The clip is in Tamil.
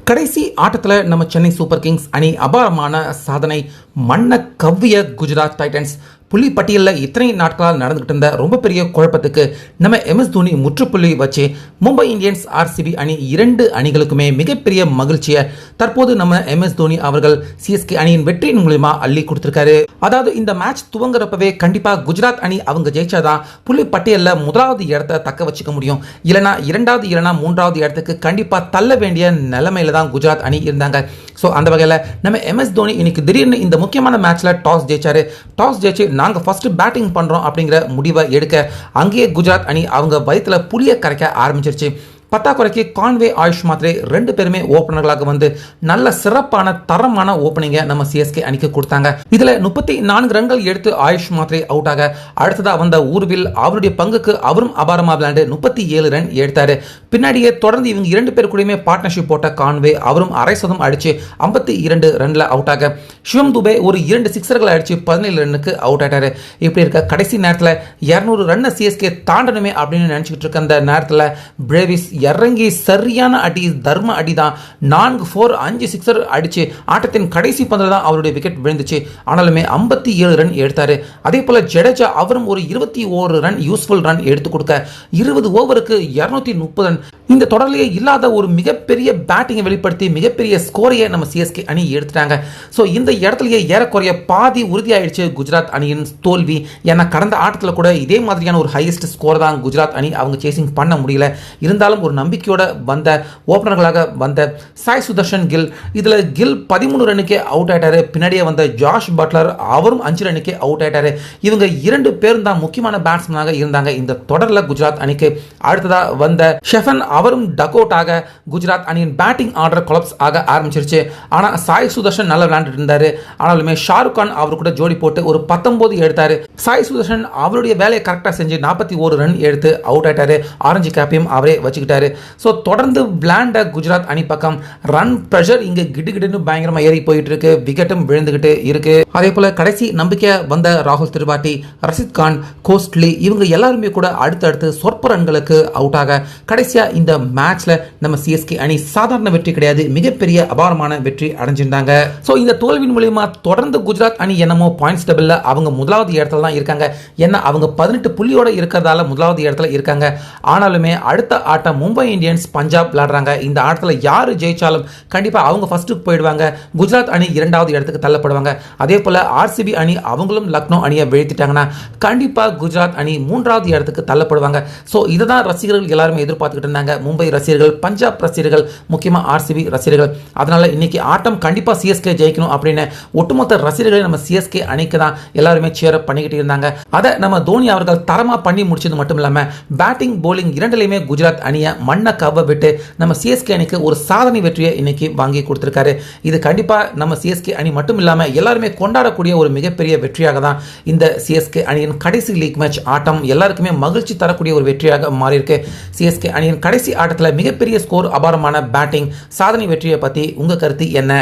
கடைசி ஆட்டத்தில் நம்ம சென்னை சூப்பர் கிங்ஸ் அணி அபாரமான சாதனை மண்ண கவ்விய குஜராத் டைட்டன்ஸ் புள்ளி பட்டியலில் இத்தனை நாட்களால் நடந்துகிட்டு இருந்த ரொம்ப பெரிய குழப்பத்துக்கு நம்ம எம்எஸ் தோனி முற்றுப்புள்ளி வச்சு மும்பை இந்தியன்ஸ் ஆர்சிபி அணி இரண்டு அணிகளுக்குமே மிகப்பெரிய மகிழ்ச்சியை தற்போது நம்ம எம்எஸ் தோனி அவர்கள் சிஎஸ்கே அணியின் வெற்றியின் மூலமா அள்ளி கொடுத்திருக்காரு. அதாவது இந்த மேட்ச் துவங்குறப்பவே கண்டிப்பா குஜராத் அணி அவங்க ஜெயிச்சாதான் புள்ளி பட்டியலில் முதலாவது இடத்தை தக்க வச்சுக்க முடியும். இல்லைனா இரண்டாவது இல்லைனா மூன்றாவது இடத்துக்கு கண்டிப்பா தள்ள வேண்டிய நிலைமையில தான் குஜராத் அணி இருந்தாங்க. ஸோ அந்த வகையில் நம்ம எம்எஸ் தோனி இன்னைக்கு திடீர்னு இந்த முக்கியமான மேட்ச்ல டாஸ் ஜெயிச்சாரு. டாஸ் ஜெயிச்சு நாங்கள் ஃபர்ஸ்ட் பேட்டிங் பண்ணுறோம் அப்படிங்கிற முடிவை எடுக்க அங்கேயே குஜராத் அணி அவங்க வயிற்றுல புளிய கரைக்க ஆரம்பிச்சிருச்சு. பத்தாக்குறைக்கு கான்வே ஆயுஷ் மாத்ரே ரெண்டு பேருமே ஓப்பனர்களாக வந்து நல்ல சிறப்பான தரமான ஓப்பனிங்கை நம்ம சிஎஸ்கே அணிக்கு கொடுத்தாங்க. இதுல 34 ரன்கள் எடுத்து ஆயுஷ் மாத்ரே அவுட் ஆக அடுத்ததா வந்த ஊர்வில் அவருடைய பங்குக்கு அவரும் அபாரமா விளையாண்டு 37 ரன் எடுத்தாரு. பின்னாடியே தொடர்ந்து இவங்க இரண்டு பேர் கூடயுமே பார்ட்னர்ஷிப் போட்ட கான்வே அவரும் அரை சதம் அடிச்சு 52 ரன்ல அவுட் ஆக சிவம் துபே ஒரு 2 சிக்ஸர்கள் அடிச்சு 17 ரன்னுக்கு அவுட் ஆயிட்டாரு. இப்படி இருக்க கடைசி நேரத்தில் 200 ரன் சிஎஸ்கே தாண்டணுமே அப்படின்னு நினைச்சுக்கிட்டு இருக்க அந்த நேரத்தில் பிரேவிஸ் இறங்கி சரியான அடி தர்ம அடி தான் 4-4 5 சிக்ஸர் அடிச்சு ஆட்டத்தின் கடைசி பந்தில் தான் அவருடைய விக்கெட் விழுந்துச்சு. ஆனாலுமே 57 ரன் எடுத்தாரு. அதே போல ஜடேஜா அவரும் ஒரு 21 ரன் யூஸ்ஃபுல் ரன் எடுத்து கொடுக்க 20 ஓவருக்கு 230 ரன் இந்த தொடர்லேயே இல்லாத ஒரு மிகப்பெரிய பேட்டிங்கை வெளிப்படுத்தி மிகப்பெரிய ஸ்கோரையை நம்ம சிஎஸ்கே அணி எடுத்துட்டாங்க. ஸோ இந்த இடத்துலயே ஏறக்குறைய பாதி உறுதியாயிடுச்சு குஜராத் அணியின் தோல்வி. ஏன்னா கடந்த ஆட்டத்தில் கூட இதே மாதிரியான ஒரு ஹையஸ்ட் ஸ்கோர் தான் குஜராத் அணி அவங்க சேசிங் பண்ண முடியல. இருந்தாலும் ஒரு நம்பிக்கையோட வந்த ஓப்பனர்களாக வந்த சாய் சுதர்ஷன் கில் இதில் கில் 13 ரன்னுக்கே அவுட் ஆயிட்டாரு. பின்னாடியே வந்த ஜாஷ் பட்லர் அவரும் 5 ரன்னுக்கே அவுட் ஆயிட்டாரு. இவங்க இரண்டு பேரும் தான் முக்கியமான பேட்ஸ்மேனாக இருந்தாங்க இந்த தொடரில் குஜராத் அணிக்கு. அடுத்ததா வந்த ஷெஃபன் அவரும் டக் அவுட் ஆக குஜராத் அணியின் பேட்டிங் ஆர்டர் கொலாப்ஸ் ஆக ஆரம்பிச்சிருச்சு. ஆனால் சாய் சுதர்ஷன் நல்லா விளையாண்டுட்டு இருந்தாரு. ஆனாலுமே ஷாருக் கான் அவர் கூட ஜோடி போட்டு ஒரு 19 எடுத்தாரு. சாய் சுதர்ஷன் அவருடைய வேலையை கரெக்டாக செஞ்சு 41 ரன் எடுத்து அவுட் ஆயிட்டாரு. ஆரஞ்சு கேப்பையும் அவரே வச்சுக்கிட்டாரு. ஸோ தொடர்ந்து விளையாண்ட குஜராத் அணி பக்கம் ரன் பிரஷர் இங்க கிடுகிடுன்னு பயங்கரமா ஏறி போயிட்டு இருக்கு. விக்கெட்டும் விழுந்துகிட்டு இருக்கு. அதே போல கடைசி நம்பிக்கை வந்த ராகுல் திரிபாட்டி, ரஷித் கான், கோஸ்ட்லி இவங்க எல்லாருமே கூட அடுத்தடுத்து சொற்ப ரன்களுக்கு அவுட் ஆக கடைசியா இந்த மேட்ச்ல நம்ம சிஎஸ்கே அணி சாதாரண வெற்றி கிடையாது, மிகப்பெரிய அபாரமான வெற்றி அடைஞ்சிருந்தாங்க. ஸோ இந்த தோல்வியின் மூலமா தொடர்ந்து குஜராத் அணி என்னமோ பாயிண்ட்ஸ் டேபிள்ல அவங்க முதலாவது இடத்துல தான் இருக்காங்க. ஏன்னா அவங்க 18 புள்ளியோட இருக்கிறதால முதலாவது இடத்துல இருக்காங்க. ஆனாலுமே அடுத்த ஆட்டம் மும்பை இந்தியன்ஸ் பஞ்சாப் விளையாடுறாங்க. இந்த ஆட்டத்தில் யாரு ஜெயிச்சாலும் கண்டிப்பா அவங்க ஃபர்ஸ்ட்டுக்கு போயிடுவாங்க. குஜராத் அணி இரண்டாவது இடத்துக்கு தள்ளப்படுவாங்க. அதே போல ஆர்சிபி அணி அவங்களும் லக்னோ அணியை வீழ்த்திட்டாங்கன்னா கண்டிப்பா குஜராத் அணி மூன்றாவது இடத்துக்கு தள்ளப்படுவாங்க. ஸோ இதை தான் ரசிகர்கள் எல்லாருமே எதிர்பார்த்துக்கிட்டு இருந்தாங்க. மும்பை ரசிகர்கள், பஞ்சாப் ரசிகர்கள், முக்கியமா ஆர்சிபி ரசிகர்கள். அதனால இன்னைக்கு ஆட்டம் கண்டிப்பா சிஎஸ்கே ஜெயிக்கணும் அப்படின்னு ஒட்டுமொத்த ரசிகர்கள் நம்ம சிஎஸ்கே அணிக்கு தான் எல்லாருமே சேர் பண்ணிக்கிட்டு இருந்தாங்க. அதை நம்ம தோனி அவர்கள் தரமா பண்ணி முடிச்சது மட்டும் இல்லாம பேட்டிங் போலிங் இரண்டிலையுமே குஜராத் அணியை மண்ணை கவ விட்டு நம்ம சிஎஸ்கே அணிக்கு ஒரு சாதனை வெற்றியை இன்னைக்கு வாங்கி கொடுத்திருக்காரு. இது கண்டிப்பா நம்ம சிஎஸ்கே அணி மட்டும் இல்லாம எல்லாருமே கொண்டாடக்கூடிய ஒரு மிகப்பெரிய வெற்றியாக தான் இந்த சிஎஸ்கே அணியின் கடைசி லீக் மேட்ச் ஆட்டம் எல்லாருக்குமே மகிழ்ச்சி தரக்கூடிய ஒரு வெற்றியாக மாறி இருக்கு. சிஎஸ்கே அணியின் கடைசி ஆட்டத்தில் மிகப்பெரிய ஸ்கோர், அபாரமான பேட்டிங், சாதனை வெற்றியை பத்தி உங்க கருத்து என்ன?